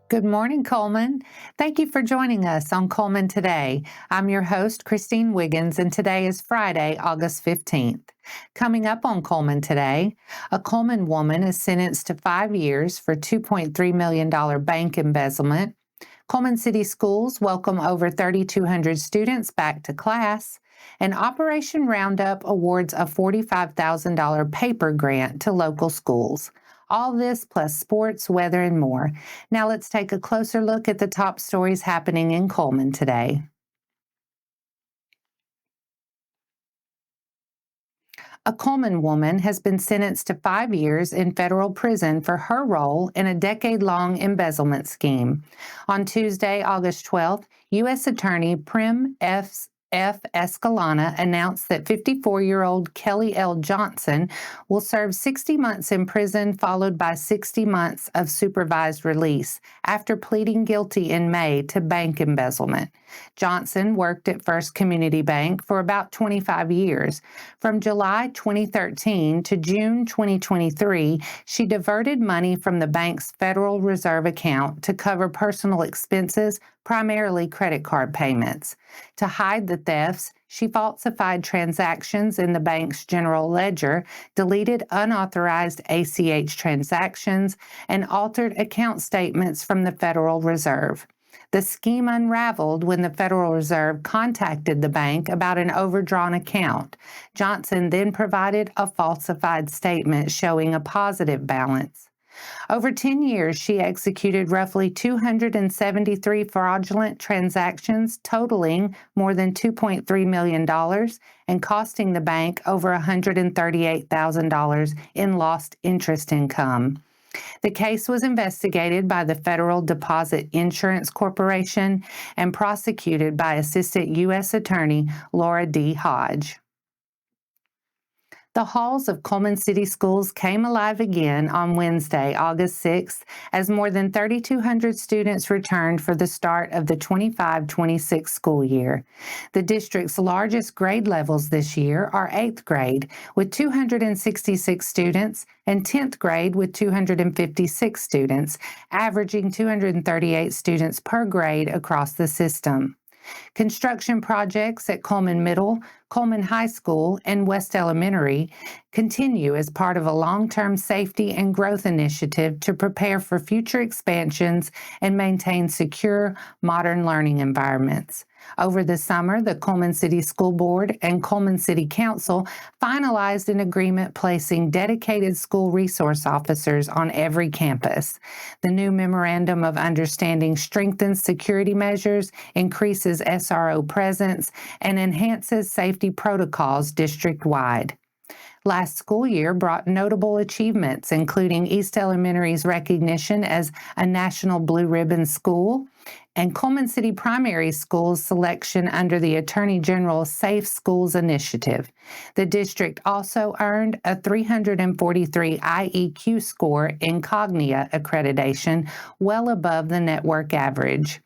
Good morning, Cullman. Thank you for joining us on Cullman Today. I'm your host, Christine Wiggins, and today is Friday, August 15th. Coming up on Cullman Today, a Cullman woman is sentenced to 5 years for $2.3 million bank embezzlement. Cullman City Schools welcome over 3,200 students back to class. And Operation Roundup awards a $45,000 paper grant to local schools. All this plus sports, weather, and more. Now let's take a closer look at the top stories happening in Cullman today. A Cullman woman has been sentenced to 5 years in federal prison for her role in a decade-long embezzlement scheme. On Tuesday, August 12th, U.S. Attorney Prim F. Escalona announced that 54-year-old Kelly L. Johnson will serve 60 months in prison, followed by 60 months of supervised release after pleading guilty in May to bank embezzlement. Johnson worked at First Community Bank for about 25 years. From July 2013 to June 2023, she diverted money from the bank's Federal Reserve account to cover personal expenses, primarily credit card payments. To hide the thefts, she falsified transactions in the bank's general ledger, deleted unauthorized ACH transactions, and altered account statements from the Federal Reserve. The scheme unraveled when the Federal Reserve contacted the bank about an overdrawn account. Johnson then provided a falsified statement showing a positive balance. Over 10 years, she executed roughly 273 fraudulent transactions, totaling more than $2.3 million and costing the bank over $138,000 in lost interest income. The case was investigated by the Federal Deposit Insurance Corporation and prosecuted by Assistant U.S. Attorney Laura D. Hodge. The halls of Cullman City Schools came alive again on Wednesday, August 6th, as more than 3,200 students returned for the start of the 25-26 school year. The district's largest grade levels this year are 8th grade, with 266 students, and 10th grade with 256 students, averaging 238 students per grade across the system. Construction projects at Cullman Middle, Cullman High School, and West Elementary continue as part of a long-term safety and growth initiative to prepare for future expansions and maintain secure, modern learning environments. Over the summer, the Cullman City School Board and Cullman City Council finalized an agreement placing dedicated school resource officers on every campus. The new Memorandum of Understanding strengthens security measures, increases SRO presence, and enhances safety protocols district-wide. Last school year brought notable achievements, including East Elementary's recognition as a National Blue Ribbon School and Cullman City Primary School's selection under the Attorney General's Safe Schools Initiative. The district also earned a 343 IEQ score in Cognia accreditation, well above the network average.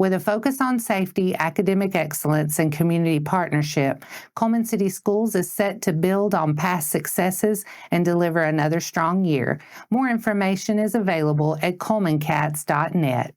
With a focus on safety, academic excellence, and community partnership, Cullman City Schools is set to build on past successes and deliver another strong year. More information is available at cullmancats.net.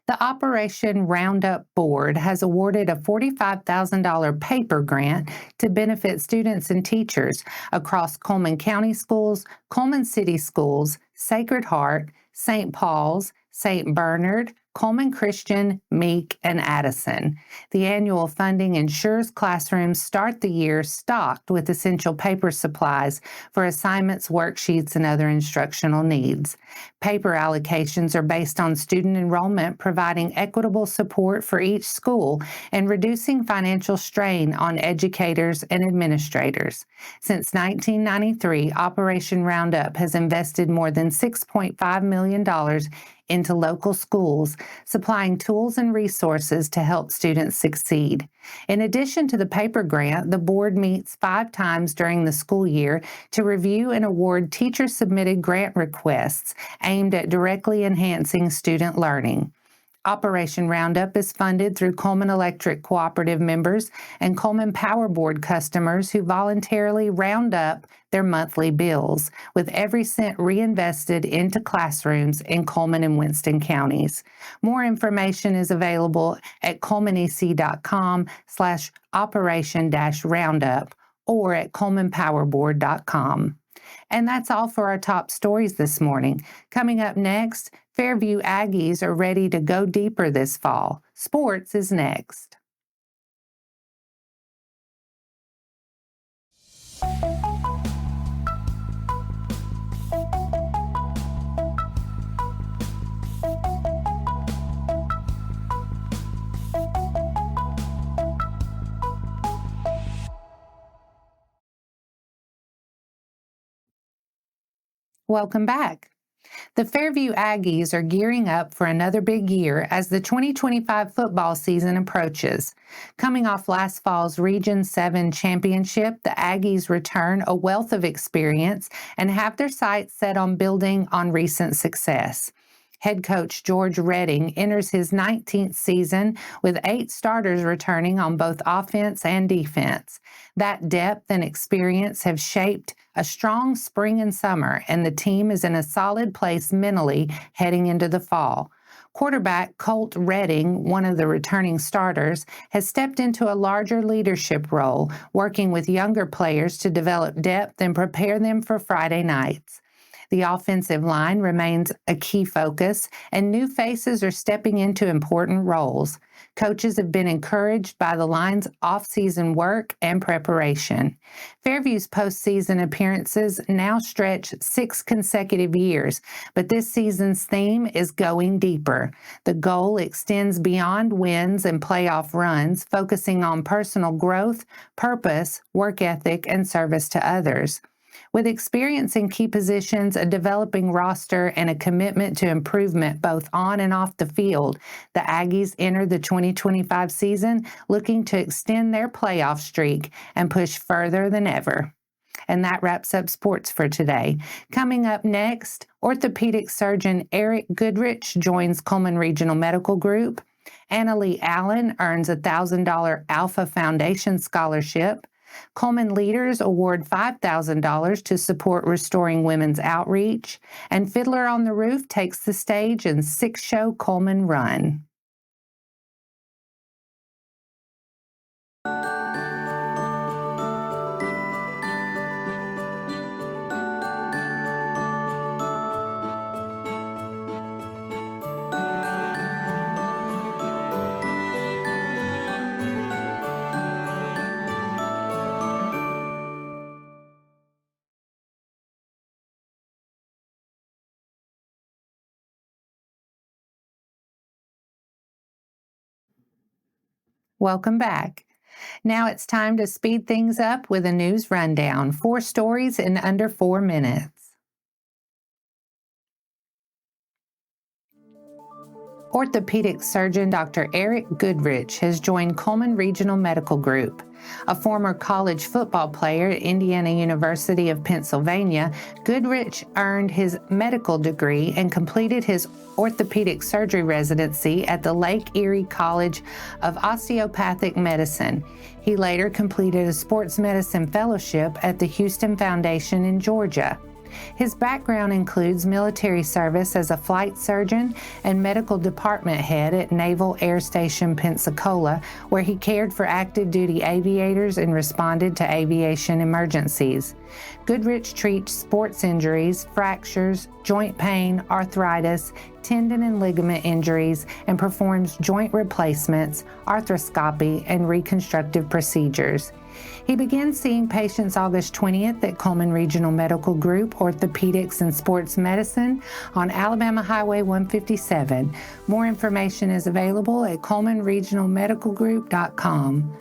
The Operation Roundup Board has awarded a $45,000 paper grant to benefit students and teachers across Cullman County Schools, Cullman City Schools, Sacred Heart, St. Paul's, St. Bernard, Cullman Christian, Meek, and Addison. The annual funding ensures classrooms start the year stocked with essential paper supplies for assignments, worksheets, and other instructional needs. Paper allocations are based on student enrollment, providing equitable support for each school and reducing financial strain on educators and administrators. Since 1993, Operation Roundup has invested more than $6.5 million into local schools, supplying tools and resources to help students succeed. In addition to the paper grant, the board meets 5 times during the school year to review and award teacher-submitted grant requests aimed at directly enhancing student learning. Operation Roundup is funded through Cullman Electric Cooperative members and Cullman Power Board customers who voluntarily round up their monthly bills, with every cent reinvested into classrooms in Cullman and Winston counties. More information is available at cullmanec.com/operation-roundup or at cullmanpowerboard.com. And that's all for our top stories this morning. Coming up next, Fairview Aggies are ready to go deeper this fall. Sports is next. Welcome back. The Fairview Aggies are gearing up for another big year as the 2025 football season approaches. Coming off last fall's Region 7 championship, the Aggies return a wealth of experience and have their sights set on building on recent success. Head coach George Redding enters his 19th season with 8 starters returning on both offense and defense. That depth and experience have shaped a strong spring and summer, and the team is in a solid place mentally heading into the fall. Quarterback Colt Redding, one of the returning starters, has stepped into a larger leadership role, working with younger players to develop depth and prepare them for Friday nights. The offensive line remains a key focus, and new faces are stepping into important roles. Coaches have been encouraged by the line's off-season work and preparation. Fairview's postseason appearances now stretch 6 consecutive years, but this season's theme is going deeper. The goal extends beyond wins and playoff runs, focusing on personal growth, purpose, work ethic, and service to others. With experience in key positions, a developing roster, and a commitment to improvement both on and off the field, the Aggies enter the 2025 season looking to extend their playoff streak and push further than ever. And that wraps up sports for today. Coming up next, orthopedic surgeon Eric Goodrich joins Cullman Regional Medical Group. Annalee Allen earns a $1,000 Alfa Foundation scholarship. Cullman leaders award $5,000 to support restoring women's outreach, and Fiddler on the Roof takes the stage in 6-show Cullman Run. Welcome back. Now it's time to speed things up with a news rundown. 4 stories in under 4 minutes. Orthopedic surgeon Dr. Eric Goodrich has joined Cullman Regional Medical Group. A former college football player at Indiana University of Pennsylvania, Goodrich earned his medical degree and completed his orthopedic surgery residency at the Lake Erie College of Osteopathic Medicine. He later completed a sports medicine fellowship at the Alfa Foundation in Georgia. His background includes military service as a flight surgeon and medical department head at Naval Air Station Pensacola, where he cared for active duty aviators and responded to aviation emergencies. Goodrich treats sports injuries, fractures, joint pain, arthritis, tendon and ligament injuries, and performs joint replacements, arthroscopy, and reconstructive procedures. He began seeing patients August 20th at Cullman Regional Medical Group, Orthopedics and Sports Medicine on Alabama Highway 157. More information is available at cullmanregionalmedicalgroup.com.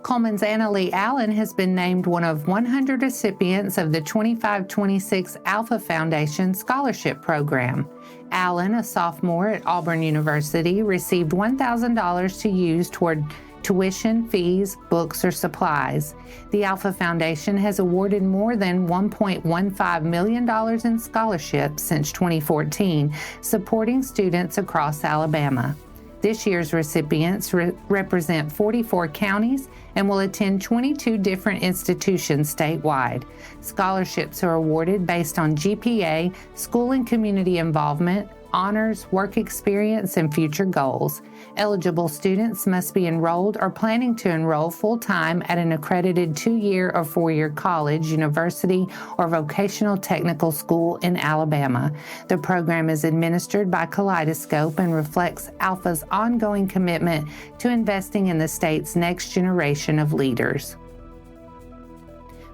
Cullman's Annalee Allen has been named one of 100 recipients of the 25-26 Alfa Foundation Scholarship Program. Allen, a sophomore at Auburn University, received $1,000 to use toward tuition, fees, books, or supplies. The Alfa Foundation has awarded more than $1.15 million in scholarships since 2014, supporting students across Alabama. This year's recipients represent 44 counties and will attend 22 different institutions statewide. Scholarships are awarded based on GPA, school and community involvement, honors, work experience, and future goals. Eligible students must be enrolled or planning to enroll full-time at an accredited 2-year or 4-year college, university, or vocational technical school in Alabama. The program is administered by Kaleidoscope and reflects Alfa's ongoing commitment to investing in the state's next generation of leaders.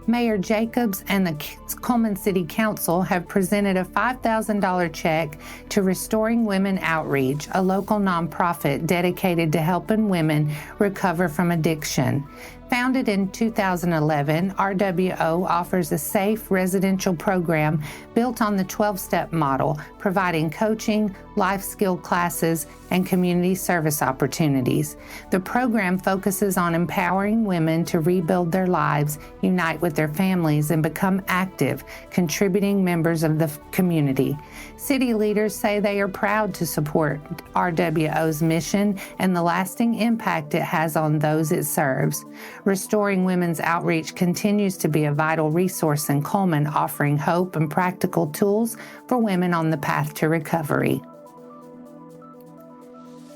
Mayor Jacobs and the Cullman City Council have presented a $5,000 check to Restoring Women Outreach, a local nonprofit dedicated to helping women recover from addiction. Founded in 2011, RWO offers a safe residential program built on the 12-step model, providing coaching, life skill classes, and community service opportunities. The program focuses on empowering women to rebuild their lives, unite with their families, and become active, contributing members of the community. City leaders say they are proud to support RWO's mission and the lasting impact it has on those it serves. Restoring Women's Outreach continues to be a vital resource in Cullman, offering hope and practical tools for women on the path to recovery.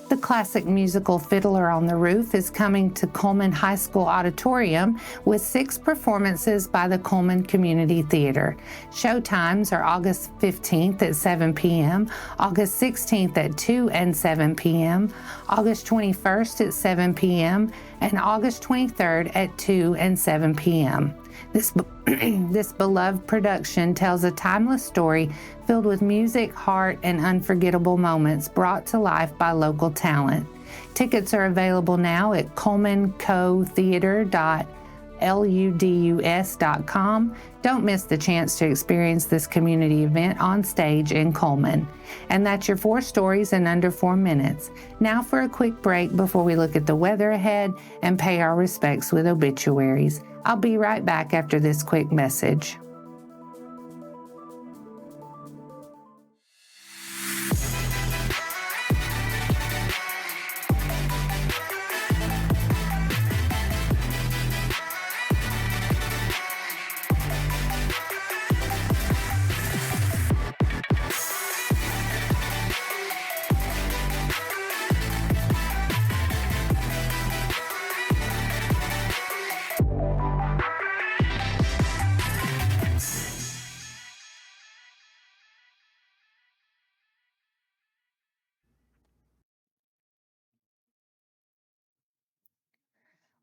The classic musical Fiddler on the Roof is coming to Cullman High School Auditorium with 6 performances by the Cullman Community Theater. Show times are August 15th at 7 p.m., August 16th at 2 and 7 p.m., August 21st at 7 p.m., and August 23rd at 2 and 7 p.m. This beloved production tells a timeless story filled with music, heart, and unforgettable moments brought to life by local talent. Tickets are available now at cullmancotheater.ludus.com. Don't miss the chance to experience this community event on stage in Cullman. And that's your 4 stories in under 4 minutes. Now for a quick break before we look at the weather ahead and pay our respects with obituaries. I'll be right back after this quick message.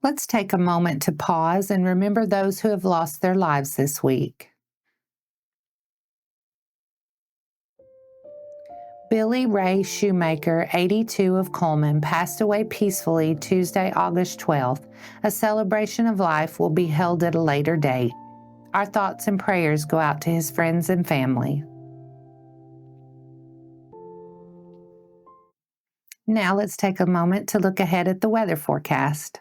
Let's take a moment to pause and remember those who have lost their lives this week. Billy Ray Shumaker, 82 of Cullman, passed away peacefully Tuesday, August 12th. A celebration of life will be held at a later date. Our thoughts and prayers go out to his friends and family. Now let's take a moment to look ahead at the weather forecast.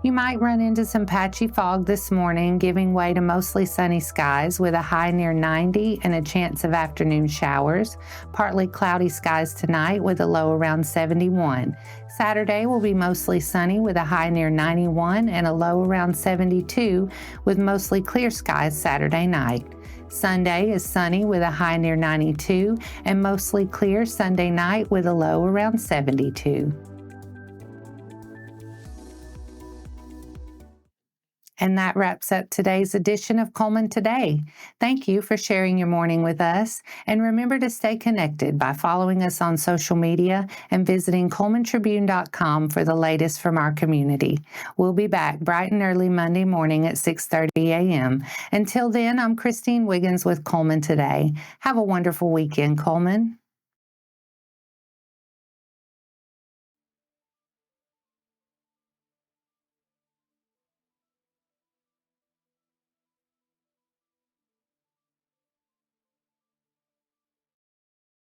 You might run into some patchy fog this morning, giving way to mostly sunny skies with a high near 90 and a chance of afternoon showers. Partly cloudy skies tonight with a low around 71. Saturday will be mostly sunny with a high near 91 and a low around 72 with mostly clear skies Saturday night. Sunday is sunny with a high near 92 and mostly clear Sunday night with a low around 72. And that wraps up today's edition of Cullman Today. Thank you for sharing your morning with us. And remember to stay connected by following us on social media and visiting CullmanTribune.com for the latest from our community. We'll be back bright and early Monday morning at 6:30 a.m. Until then, I'm Christine Wiggins with Cullman Today. Have a wonderful weekend, Cullman.